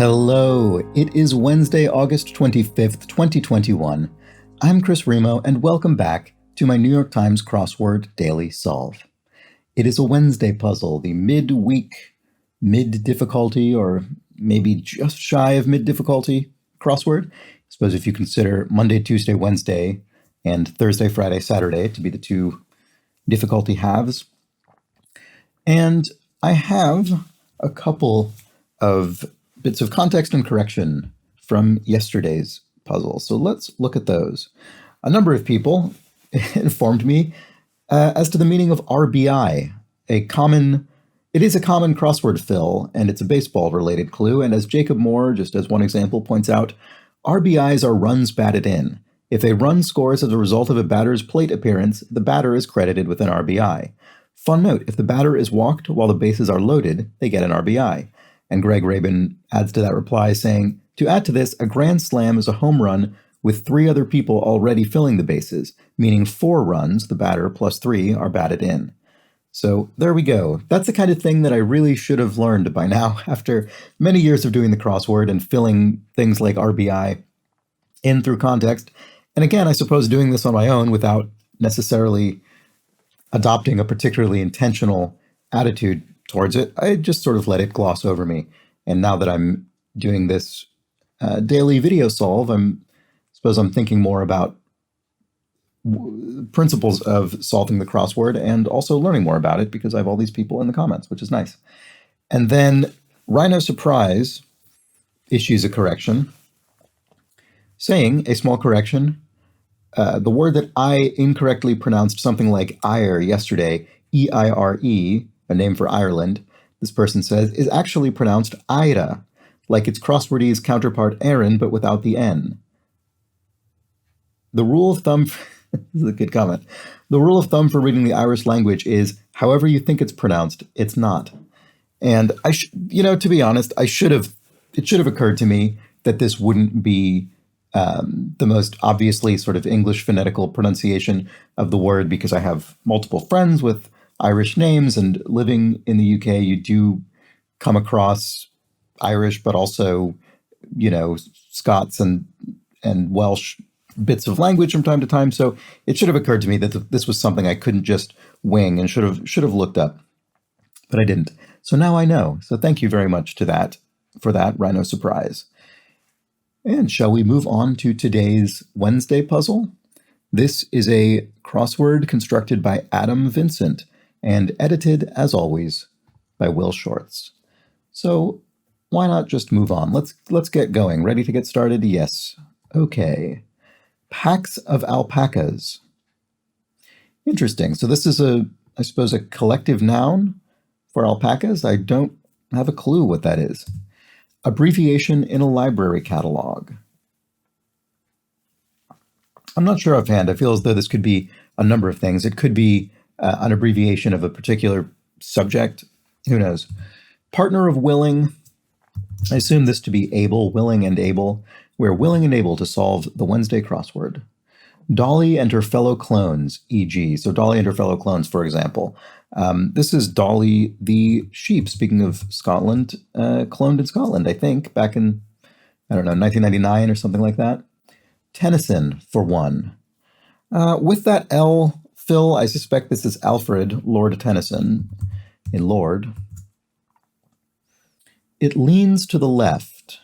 Hello, it is Wednesday, August 25th, 2021. I'm Chris Remo, and welcome back to my New York Times Crossword Daily Solve. It is a Wednesday puzzle, the mid-week, mid-difficulty, or maybe just shy of mid-difficulty crossword. I suppose if you consider Monday, Tuesday, Wednesday, and Thursday, Friday, Saturday to be the two difficulty halves. And I have a couple of bits of context and correction from yesterday's puzzle. So let's look at those. A number of people informed me as to the meaning of RBI, it is a common crossword fill, and it's a baseball-related clue. And as Jacob Moore, just as one example, points out, RBIs are runs batted in. If a run scores as a result of a batter's plate appearance, the batter is credited with an RBI. Fun note, if the batter is walked while the bases are loaded, they get an RBI. And Greg Rabin adds to that reply saying, to add to this, a grand slam is a home run with three other people already filling the bases, meaning 4 runs, the batter plus 3, are batted in. So there we go. That's the kind of thing that I really should have learned by now after many years of doing the crossword and filling things like RBI in through context. And again, I suppose doing this on my own without necessarily adopting a particularly intentional attitude towards it, I just sort of let it gloss over me. And now that I'm doing this daily video solve, I suppose I'm thinking more about principles of solving the crossword and also learning more about it because I have all these people in the comments, which is nice. And then Rhino Surprise issues a correction, saying, a small correction, the word that I incorrectly pronounced something like ire yesterday, E-I-R-E, a name for Ireland, this person says, is actually pronounced Ira, like its crosswordese counterpart Aaron, but without the N. The rule of thumb, this is a good comment, the rule of thumb for reading the Irish language is, however you think it's pronounced, it's not. And to be honest, it should have occurred to me that this wouldn't be the most obviously sort of English phonetical pronunciation of the word, because I have multiple friends with Irish names, and living in the UK, you do come across Irish, but also, Scots and Welsh bits of language from time to time. So it should have occurred to me that this was something I couldn't just wing and should have looked up, but I didn't. So now I know. So thank you very much for that, Rhino Surprise. And shall we move on to today's Wednesday puzzle? This is a crossword constructed by Adam Vincent and edited, as always, by Will Shorts. So why not just move on? Let's get going. Ready to get started? Yes. Okay. Packs of alpacas. Interesting. So this is I suppose, a collective noun for alpacas. I don't have a clue what that is. Abbreviation in a library catalog. I'm not sure offhand. I feel as though this could be a number of things. It could be an abbreviation of a particular subject. Who knows? Partner of willing. I assume this to be able, willing and able. We're willing and able to solve the Wednesday crossword. Dolly and her fellow clones, e.g. So Dolly and her fellow clones, for example. This is Dolly the sheep, speaking of Scotland, cloned in Scotland, I think, back in, 1999 or something like that. Tennyson, for one. With that L, Phil, I suspect this is Alfred, Lord Tennyson, in Lord. It leans to the left.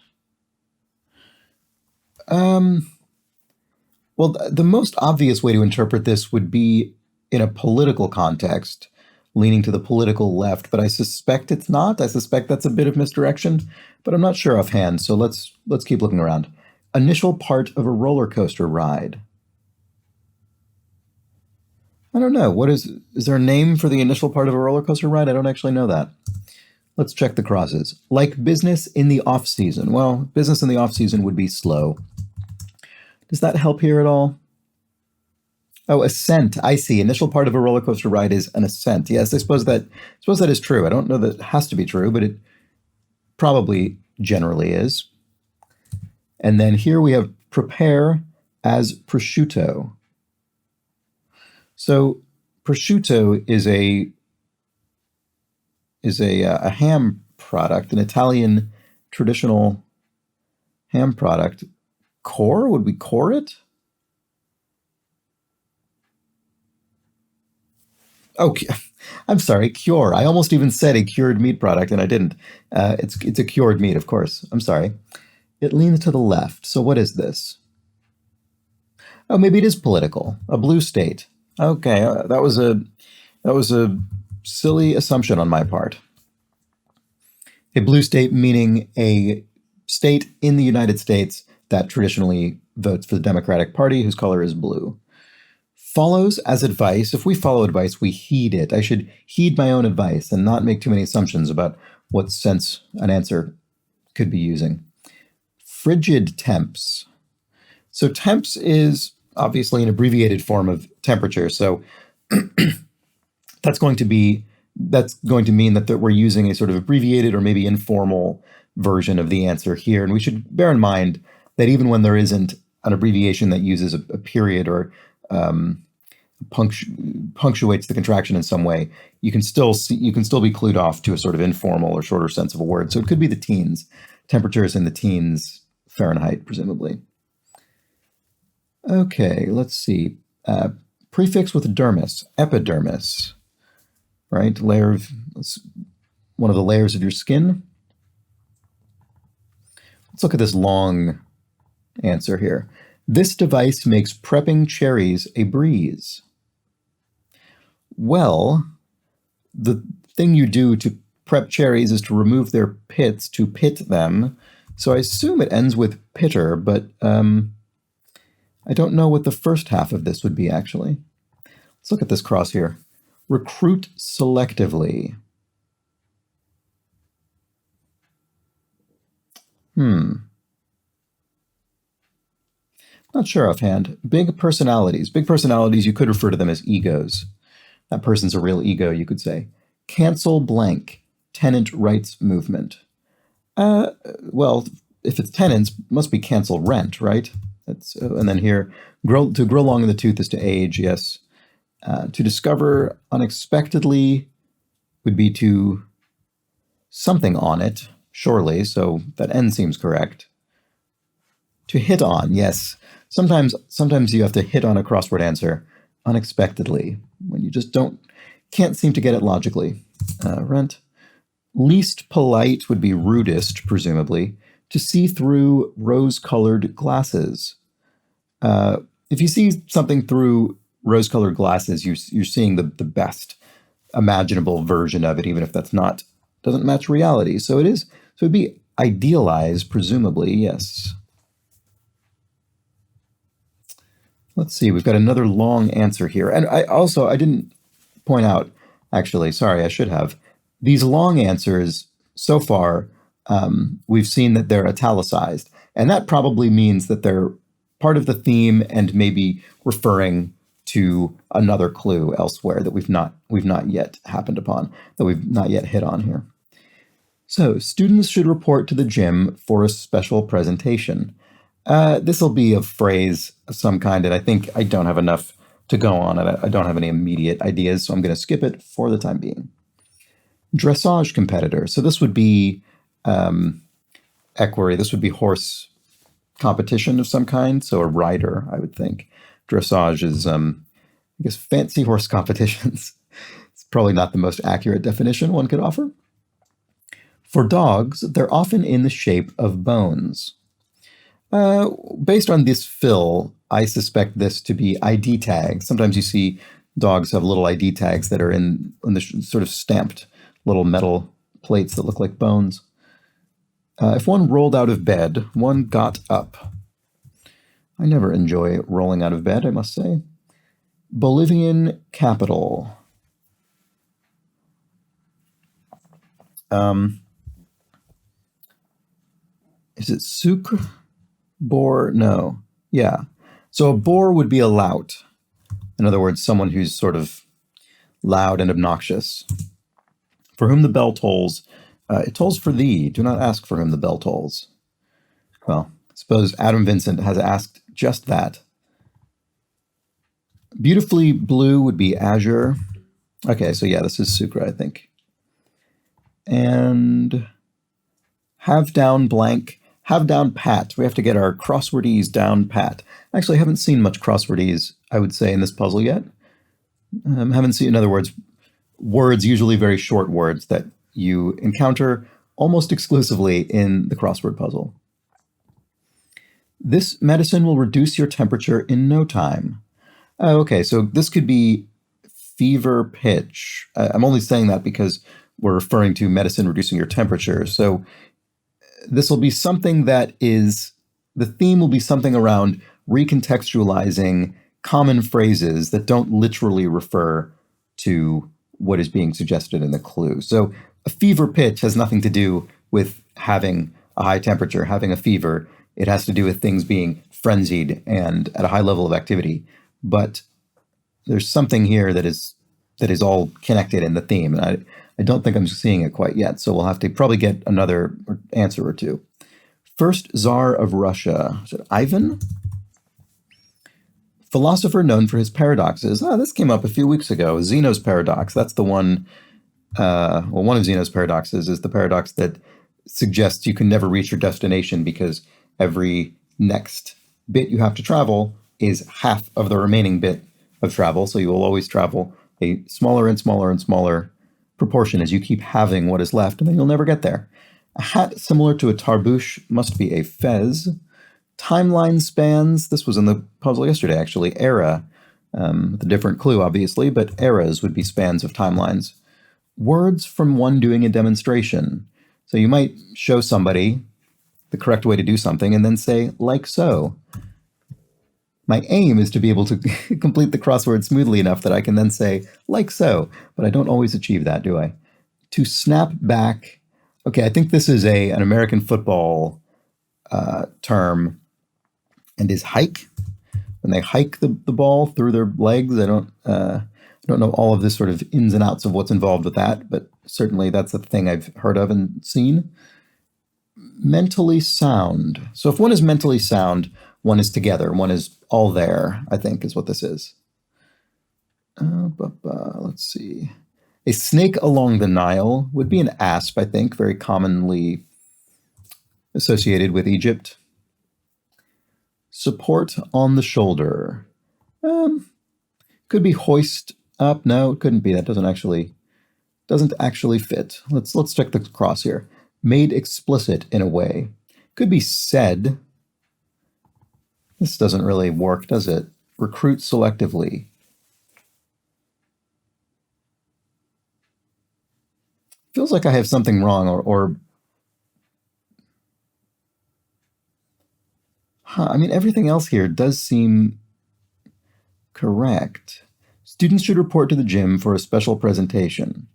Well, the most obvious way to interpret this would be in a political context, leaning to the political left, but I suspect it's not. I suspect that's a bit of misdirection, but I'm not sure offhand, so let's keep looking around. Initial part of a roller coaster ride. I don't know. Is there a name for the initial part of a roller coaster ride? I don't actually know that. Let's check the crosses. Like business in the off-season. Well, business in the off-season would be slow. Does that help here at all? Oh, ascent. I see. Initial part of a roller coaster ride is an ascent. Yes, I suppose that is true. I don't know that it has to be true, but it probably generally is. And then here we have prepare as prosciutto. So prosciutto is a ham product, an Italian traditional Ham product. Core? Would we core it? Okay. I'm sorry, cure. I almost even said a cured meat product, and I didn't. It's a cured meat, of course. I'm sorry. It leans to the left. So what is this? Oh, maybe it is political. A blue state. Okay, that was a silly assumption on my part. A blue state meaning a state in the United States that traditionally votes for the Democratic Party, whose color is blue. Follows as advice. If we follow advice, we heed it. I should heed my own advice and not make too many assumptions about what sense an answer could be using. Frigid temps. So temps is obviously an abbreviated form of temperature. So that's going to mean that we're using a sort of abbreviated or maybe informal version of the answer here. And we should bear in mind that even when there isn't an abbreviation that uses a period or punctuates the contraction in some way, you can still be clued off to a sort of informal or shorter sense of a word. So it could be the teens, temperatures in the teens Fahrenheit, presumably. Okay, let's see. Prefix with dermis, epidermis, right? One of the layers of your skin. Let's look at this long answer here. This device makes prepping cherries a breeze. Well, the thing you do to prep cherries is to remove their pits, to pit them. So I assume it ends with pitter, but I don't know what the first half of this would be, actually. Let's look at this cross here. Recruit selectively. Not sure offhand. Big personalities. Big personalities, you could refer to them as egos. That person's a real ego, you could say. Cancel blank. Tenant rights movement. Well, if it's tenants, must be cancel rent, right? And then here, to grow long in the tooth is to age, yes. To discover unexpectedly would be to something on it, surely, so that N seems correct. To hit on, yes. Sometimes you have to hit on a crossword answer unexpectedly, when you just can't seem to get it logically. Rent. Least polite would be rudest, presumably. To see through rose-colored glasses. If you see something through rose-colored glasses, you're seeing the best imaginable version of it, even if doesn't match reality. So it'd be idealized, presumably, yes. Let's see, we've got another long answer here. And I didn't point out, actually, sorry, I should have. These long answers, so far, we've seen that they're italicized. And that probably means that they're part of the theme and maybe referring to another clue elsewhere that we've not yet happened upon, that we've not yet hit on here. So, students should report to the gym for a special presentation. This will be a phrase of some kind, and I think I don't have enough to go on. I don't have any immediate ideas, so I'm going to skip it for the time being. Dressage competitor. So this would be equerry. This would be horse competition of some kind. So a rider, I would think. Dressage is, I guess, fancy horse competitions. It's probably not the most accurate definition one could offer. For dogs, they're often in the shape of bones. Based on this fill, I suspect this to be ID tags. Sometimes you see dogs have little ID tags that are in the sort of stamped little metal plates that look like bones. If one rolled out of bed, one got up. I never enjoy rolling out of bed, I must say. Bolivian capital. Is it sucre? Bore? No. Yeah. So a bore would be a lout. In other words, someone who's sort of loud and obnoxious. For whom the bell tolls, it tolls for thee. Do not ask for whom the bell tolls. Well, I suppose Adam Vincent has asked just that. Beautifully blue would be azure. Okay, so yeah, this is sucre, I think. And have down blank. have down pat. We have to get our crosswordese down pat. Actually, I haven't seen much crosswordese, I would say, in this puzzle yet. Haven't seen, in other words, words, usually very short words that you encounter almost exclusively in the crossword puzzle. This medicine will reduce your temperature in no time. Okay, so this could be fever pitch. I'm only saying that because we're referring to medicine reducing your temperature. So this will be something that is, the theme will be something around recontextualizing common phrases that don't literally refer to what is being suggested in the clue. So a fever pitch has nothing to do with having a high temperature, having a fever. It has to do with things being frenzied and at a high level of activity. But there's something here that is all connected in the theme. And I don't think I'm seeing it quite yet, so we'll have to probably get another answer or two. First Tsar of Russia. Is it Ivan? Philosopher known for his paradoxes. This came up a few weeks ago. Zeno's paradox. That's the one. One of Zeno's paradoxes is the paradox that suggests you can never reach your destination because every next bit you have to travel is half of the remaining bit of travel. So you will always travel a smaller and smaller and smaller proportion as you keep having what is left, and then you'll never get there. A hat similar to a tarbouche must be a fez. Timeline spans, this was in the puzzle yesterday actually, era, the different clue obviously, but eras would be spans of timelines. Words from one doing a demonstration. So you might show somebody the correct way to do something and then say, like so. My aim is to be able to complete the crossword smoothly enough that I can then say, like so, but I don't always achieve that, do I? To snap back. Okay, I think this is an American football term, and is hike. When they hike the ball through their legs, I don't know all of this sort of ins and outs of what's involved with that, but certainly that's a thing I've heard of and seen. Mentally sound. So if one is mentally sound, one is together, one is all there, I think is what this is. Let's see. A snake along the Nile would be an asp, I think, very commonly associated with Egypt. Support on the shoulder. Could be hoist up. No, it couldn't be. That doesn't actually fit. Let's check the cross here. Made explicit in a way. Could be said. This doesn't really work, does it? Recruit selectively. Feels like I have something wrong, or I mean, everything else here does seem correct. Students should report to the gym for a special presentation.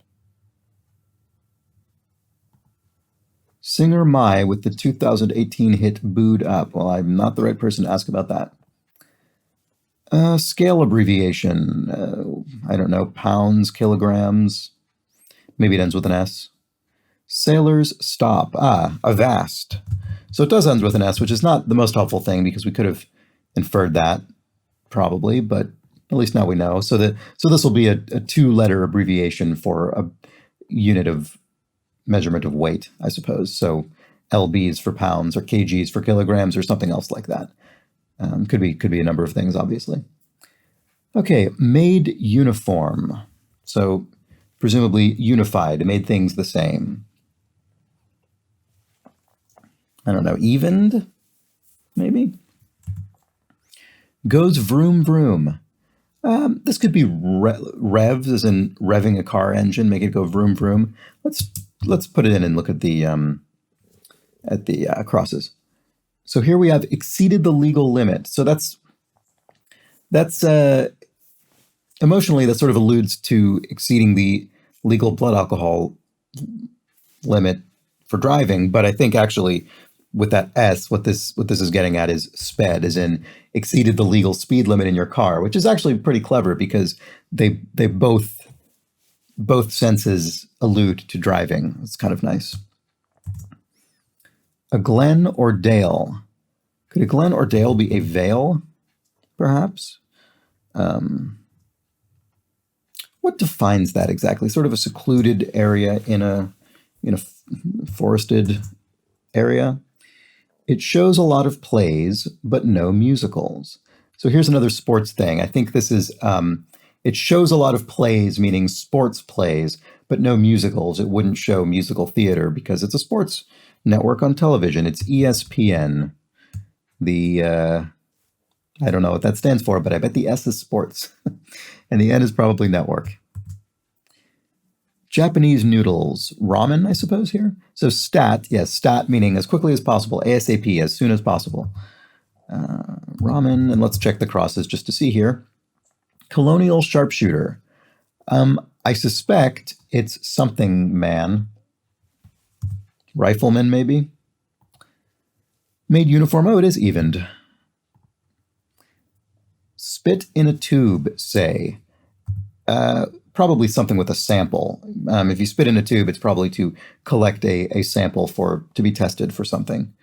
Singer Mai with the 2018 hit Booed Up. Well, I'm not the right person to ask about that. Scale abbreviation. I don't know, pounds, kilograms. Maybe it ends with an S. Sailors stop. Avast. So it does end with an S, which is not the most helpful thing because we could have inferred that probably, but at least now we know. So this will be a two-letter abbreviation for a unit of measurement of weight, I suppose. So lbs for pounds or kgs for kilograms or something else like that. Could be a number of things, obviously. Okay, made uniform. So presumably unified, made things the same. I don't know, evened, maybe? Goes vroom vroom. This could be revs, as in revving a car engine, make it go vroom vroom. Let's put it in and look at the crosses. So here we have exceeded the legal limit. So that's emotionally, that sort of alludes to exceeding the legal blood alcohol limit for driving. But I think actually with that S, what this is getting at is sped, as in exceeded the legal speed limit in your car, which is actually pretty clever because they both senses allude to driving. It's kind of nice. A glen or dale. Could a glen or dale be a vale, perhaps? What defines that exactly? Sort of a secluded area in a forested area. It shows a lot of plays, but no musicals. So here's another sports thing. I think this is, it shows a lot of plays, meaning sports plays, but no musicals. It wouldn't show musical theater because it's a sports network on television. It's ESPN. I don't know what that stands for, but I bet the S is sports. And the N is probably network. Japanese noodles, ramen, I suppose, here. So stat, yes, stat meaning as quickly as possible, ASAP, as soon as possible. Ramen, and let's check the crosses just to see here. Colonial sharpshooter. I suspect it's something man. Rifleman, maybe. Made uniform, oh, it is evened. Spit in a tube, say. Probably something with a sample. If you spit in a tube, it's probably to collect a sample to be tested for something.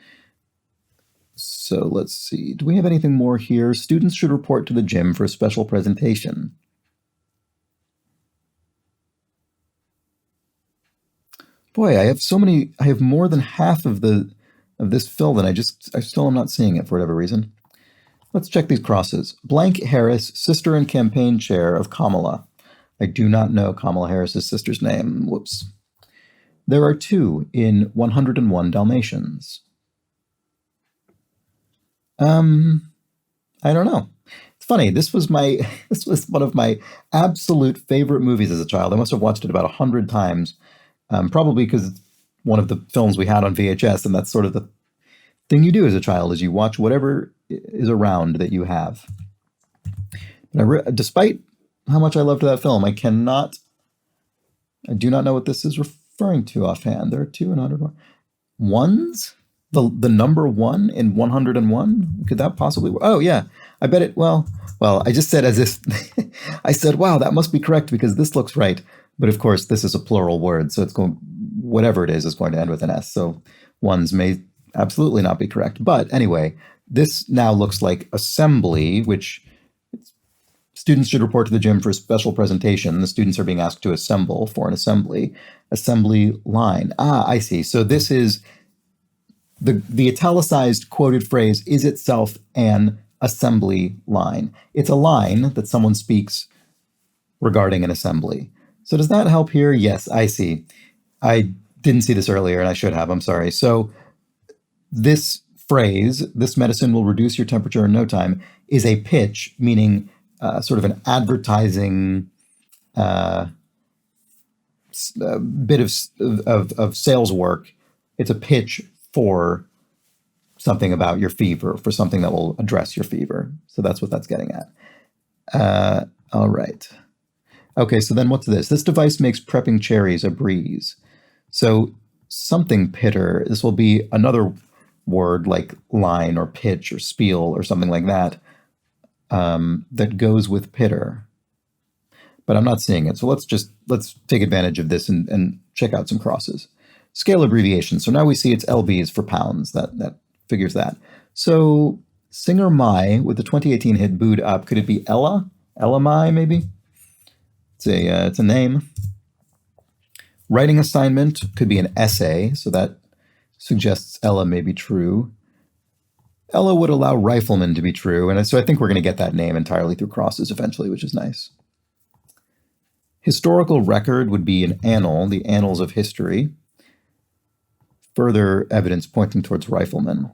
So let's see. Do we have anything more here? Students should report to the gym for a special presentation. Boy, I have more than half of this filled, and I still am not seeing it for whatever reason. Let's check these crosses. Blank Harris, sister and campaign chair of Kamala. I do not know Kamala Harris's sister's name. Whoops. There are 2 in 101 Dalmatians. I don't know. It's funny. This was one of my absolute favorite movies as a child. I must have watched it about 100 times, probably because it's one of the films we had on VHS, and that's sort of the thing you do as a child is you watch whatever is around that you have. But despite how much I loved that film, I do not know what this is referring to offhand. There are 2 in 101. Ones? The number 1 in 101? Could that possibly work? Oh, yeah. I bet it, well, I just said as if, I said, wow, that must be correct because this looks right. But of course, this is a plural word, so whatever it is going to end with an S. So ones may absolutely not be correct. But anyway, this now looks like assembly, which students should report to the gym for a special presentation. The students are being asked to assemble for an assembly line. Ah, I see. So this is the italicized quoted phrase is itself an assembly line. It's a line that someone speaks regarding an assembly. So does that help here? Yes, I see. I didn't see this earlier and I should have, I'm sorry. So this phrase, this medicine will reduce your temperature in no time, is a pitch, meaning sort of an advertising bit of sales work. It's a pitch for something about your fever, for something that will address your fever. So that's what that's getting at. All right. Okay, so then what's this? This device makes prepping cherries a breeze. So something pitter. This will be another word like line or pitch or spiel or something like that that goes with pitter. But I'm not seeing it. So let's take advantage of this and check out some crosses. Scale abbreviation. So now we see it's LBs for pounds. That figures that. So Singer Mai with the 2018 hit Booed Up. Could it be Ella? Ella Mai, maybe? It's a name. Writing assignment could be an essay. So that suggests Ella may be true. Ella would allow rifleman to be true. And so I think we're going to get that name entirely through crosses eventually, which is nice. Historical record would be an annal, the annals of history. Further evidence pointing towards rifleman.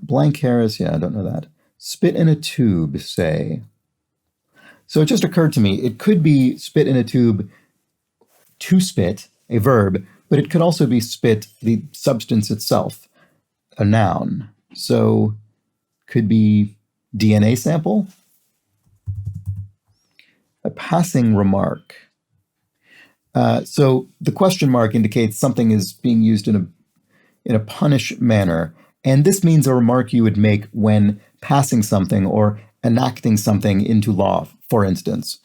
Blank Harris, yeah, I don't know that. Spit in a tube, say. So it just occurred to me, it could be spit in a tube, to spit, a verb, but it could also be spit, the substance itself, a noun. So could be DNA sample. A passing remark. So the question mark indicates something is being used in a punish manner. And this means a remark you would make when passing something or enacting something into law, for instance,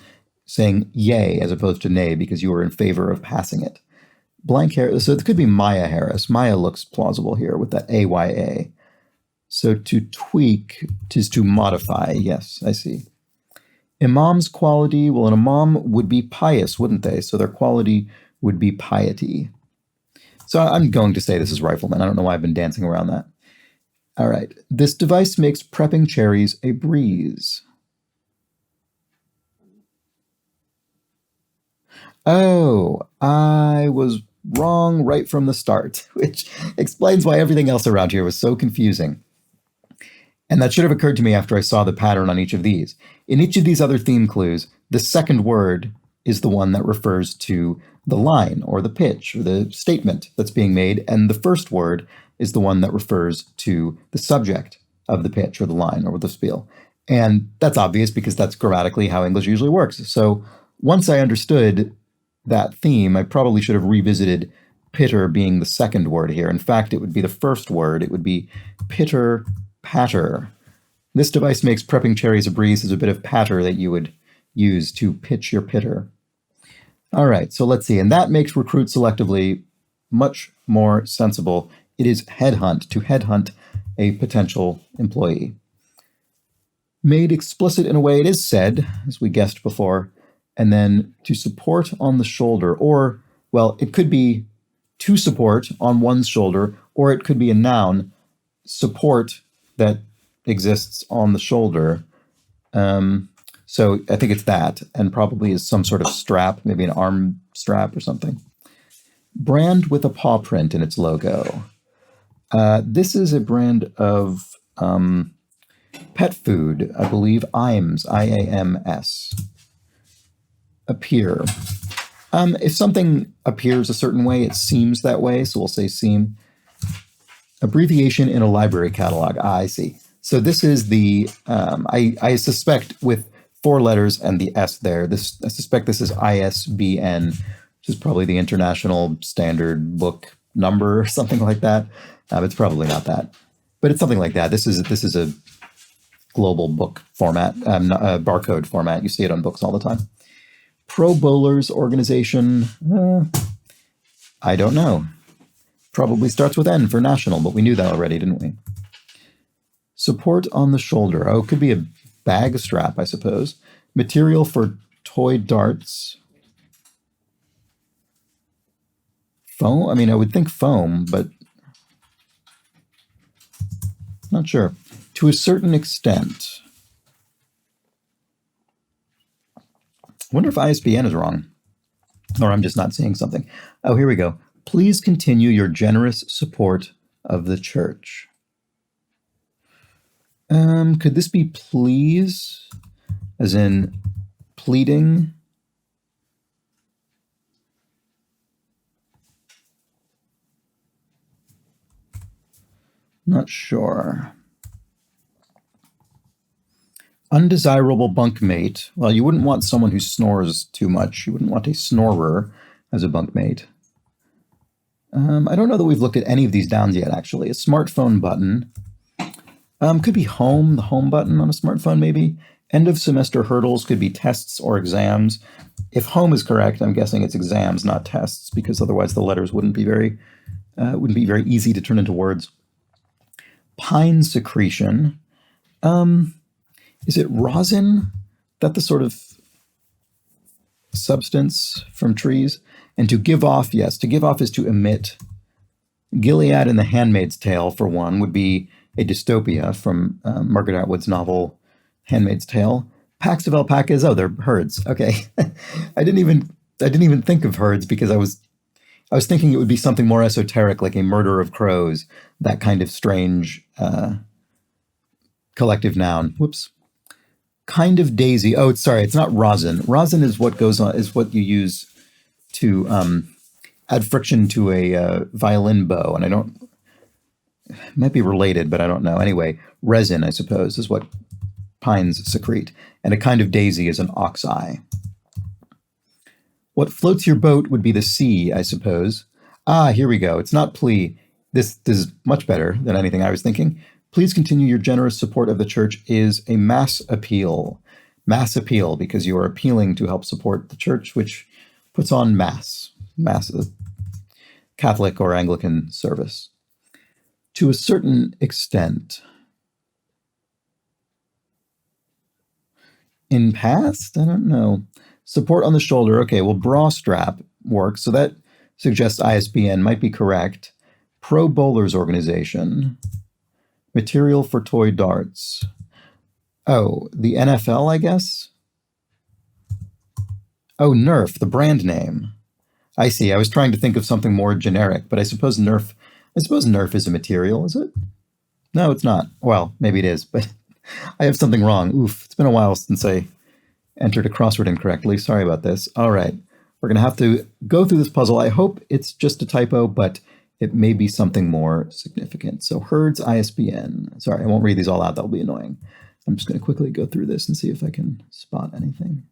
saying yay as opposed to nay because you were in favor of passing it. Blank Harris, so it could be Maya Harris. Maya looks plausible here with that AYA. So to tweak is to modify. Yes, I see. Imam's quality, well, an imam would be pious, wouldn't they? So their quality would be piety. So I'm going to say this is rifleman. I don't know why I've been dancing around that. All right. This device makes prepping cherries a breeze. Oh, I was wrong right from the start, which explains why everything else around here was so confusing. And that should have occurred to me after I saw the pattern on each of these. In each of these other theme clues, the second word is the one that refers to the line or the pitch or the statement that's being made, and the first word is the one that refers to the subject of the pitch or the line or the spiel. And that's obvious because that's grammatically how English usually works. So once I understood that theme, I probably should have revisited pitter being the second word here. In fact, it would be the first word. It would be pitter patter. This device makes prepping cherries a breeze as a bit of patter that you would use to pitch your pitter. All right, so let's see. And that makes recruit selectively much more sensible. It is headhunt, to headhunt a potential employee. Made explicit in a way it is said, as we guessed before, and then to support on the shoulder, or, well, it could be to support on one's shoulder, or it could be a noun, support that exists on the shoulder. So I think it's that, and probably is some sort of strap, maybe an arm strap or something. Brand with a paw print in its logo. This is a brand of pet food, I believe, Iams, I-A-M-S. Appear. If something appears a certain way, it seems that way, so we'll say seem. Abbreviation in a library catalog. I see. So this is the, I suspect with 4 letters and the S there, I suspect this is ISBN, which is probably the International Standard Book Number or something like that. It's probably not that, but it's something like that. This is a global book format, barcode format. You see it on books all the time. Pro Bowlers Organization. I don't know. Probably starts with N for national, but we knew that already, didn't we? Support on the shoulder. Oh, it could be a bag strap, I suppose. Material for toy darts. Foam? I mean, I would think foam, but not sure. To a certain extent. I wonder if ISBN is wrong, or I'm just not seeing something. Oh, here we go. Please continue your generous support of the church. Could this be please, as in pleading? Not sure. Undesirable bunkmate. Well, you wouldn't want someone who snores too much. You wouldn't want a snorer as a bunkmate. I don't know that we've looked at any of these downs yet, actually. A smartphone button. Could be home, the home button on a smartphone, maybe. End of semester hurdles could be tests or exams. If home is correct, I'm guessing it's exams, not tests, because otherwise the letters wouldn't be very easy to turn into words. Pine secretion. Is it rosin? That the sort of substance from trees? And to give off, yes, to give off is to emit. Gilead in The Handmaid's Tale, for one, would be a dystopia from Margaret Atwood's novel Handmaid's Tale. Packs of alpacas, oh, they're herds. Okay. I didn't even think of herds because I was thinking it would be something more esoteric, like a murder of crows, that kind of strange collective noun. Whoops. Kind of daisy. Oh, sorry, it's not rosin. Rosin is what goes on, is what you use to add friction to a violin bow, and it might be related, but I don't know. Anyway, resin, I suppose, is what pines secrete, and a kind of daisy is an ox eye. What floats your boat would be the sea, I suppose. Ah, here we go. It's not plea. This is much better than anything I was thinking. Please continue your generous support of the church is a mass appeal. Mass appeal, because you are appealing to help support the church, which puts on mass, Catholic or Anglican service. To a certain extent. In past? I don't know. Support on the shoulder. Okay, well, bra strap works. So that suggests ISBN might be correct. Pro Bowlers Organization. Material for toy darts. Oh, the NFL, I guess? Oh, Nerf, the brand name. I see. I was trying to think of something more generic, but I suppose Nerf is a material, is it? No, it's not. Well, maybe it is, but I have something wrong. Oof, it's been a while since I entered a crossword incorrectly. Sorry about this. All right, we're going to have to go through this puzzle. I hope it's just a typo, but it may be something more significant. So Herd's ISBN. Sorry, I won't read these all out. That'll be annoying. I'm just going to quickly go through this and see if I can spot anything.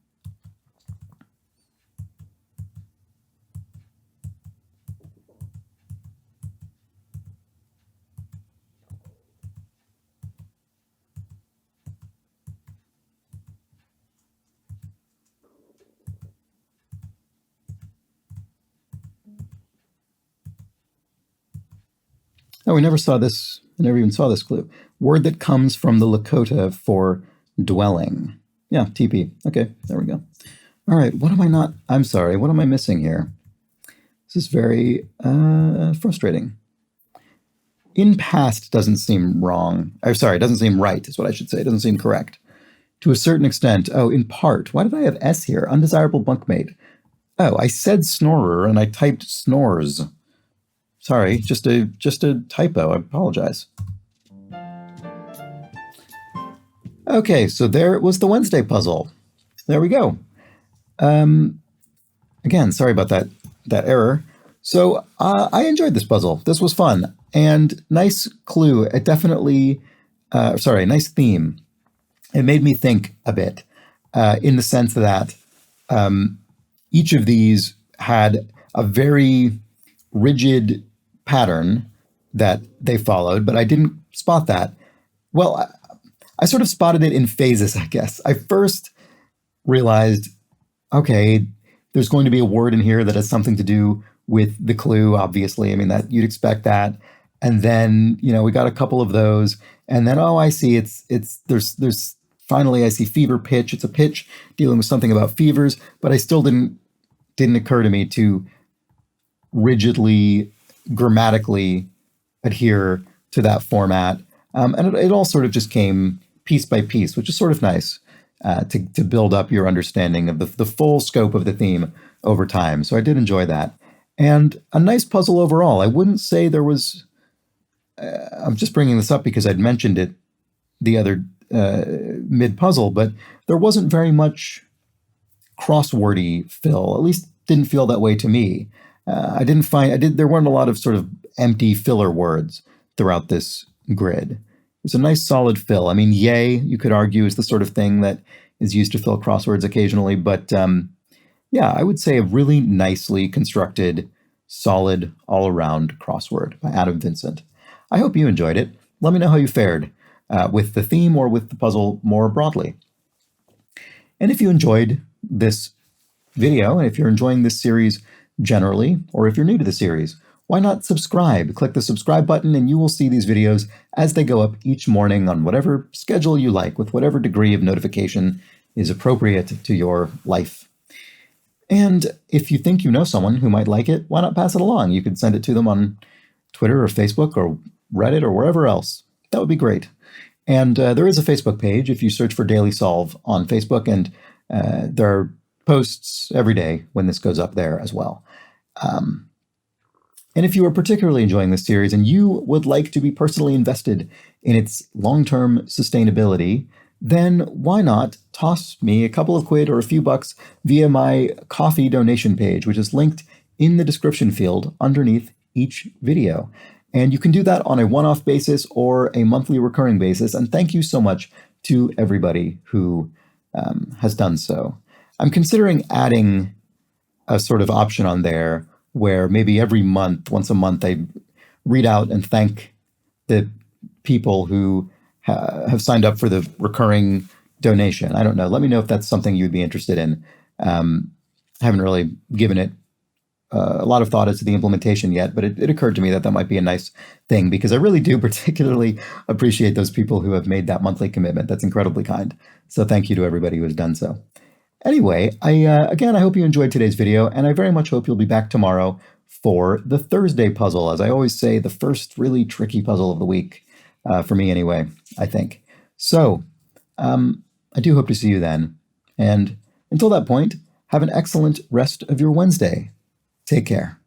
Oh, we never saw this. I never even saw this clue. Word that comes from the Lakota for dwelling. Yeah, TP. Okay, there we go. All right, what am I not? I'm sorry, what am I missing here? This is very frustrating. In past doesn't seem wrong. I'm sorry, it doesn't seem right, is what I should say. It doesn't seem correct. To a certain extent. Oh, in part. Why did I have S here? Undesirable bunkmate. Oh, I said snorer and I typed snores. Sorry, just a typo. I apologize. Okay, so there was the Wednesday puzzle. There we go. Again, sorry about that error. So I enjoyed this puzzle. This was fun and nice clue. It definitely, nice theme. It made me think a bit in the sense that each of these had a very rigid pattern that they followed, but I didn't spot that. Well, I sort of spotted it in phases, I guess. I first realized, okay, there's going to be a word in here that has something to do with the clue, obviously. I mean, that you'd expect that. And then, we got a couple of those. And then, oh, I see, there's finally I see fever pitch. It's a pitch dealing with something about fevers, but I still didn't occur to me to rigidly grammatically adhere to that format. And it all sort of just came piece by piece, which is sort of nice to build up your understanding of the full scope of the theme over time. So I did enjoy that. And a nice puzzle overall. I wouldn't say there was, I'm just bringing this up because I'd mentioned it the other mid-puzzle, but there wasn't very much crosswordy fill, at least didn't feel that way to me. There weren't a lot of sort of empty filler words throughout this grid. It was a nice solid fill. I mean, yay, you could argue, is the sort of thing that is used to fill crosswords occasionally, but yeah, I would say a really nicely constructed, solid, all-around crossword by Adam Vincent. I hope you enjoyed it. Let me know how you fared with the theme or with the puzzle more broadly. And if you enjoyed this video, and if you're enjoying this series generally, or if you're new to the series, why not subscribe? Click the subscribe button and you will see these videos as they go up each morning on whatever schedule you like, with whatever degree of notification is appropriate to your life. And if you think you know someone who might like it, why not pass it along? You could send it to them on Twitter or Facebook or Reddit or wherever else. That would be great. And there is a Facebook page if you search for Daily Solve on Facebook, and there are posts every day when this goes up there as well. And if you are particularly enjoying this series and you would like to be personally invested in its long-term sustainability, then why not toss me a couple of quid or a few bucks via my coffee donation page, which is linked in the description field underneath each video. And you can do that on a one-off basis or a monthly recurring basis. And thank you so much to everybody who has done so. I'm considering adding a sort of option on there where maybe every month, once a month, I read out and thank the people who have signed up for the recurring donation. I don't know. Let me know if that's something you'd be interested in. I haven't really given it a lot of thought as to the implementation yet, but it occurred to me that that might be a nice thing, because I really do particularly appreciate those people who have made that monthly commitment. That's incredibly kind. So thank you to everybody who has done so. Anyway, again, I hope you enjoyed today's video, and I very much hope you'll be back tomorrow for the Thursday puzzle. As I always say, the first really tricky puzzle of the week, for me anyway, I think. So, I do hope to see you then. And until that point, have an excellent rest of your Wednesday. Take care.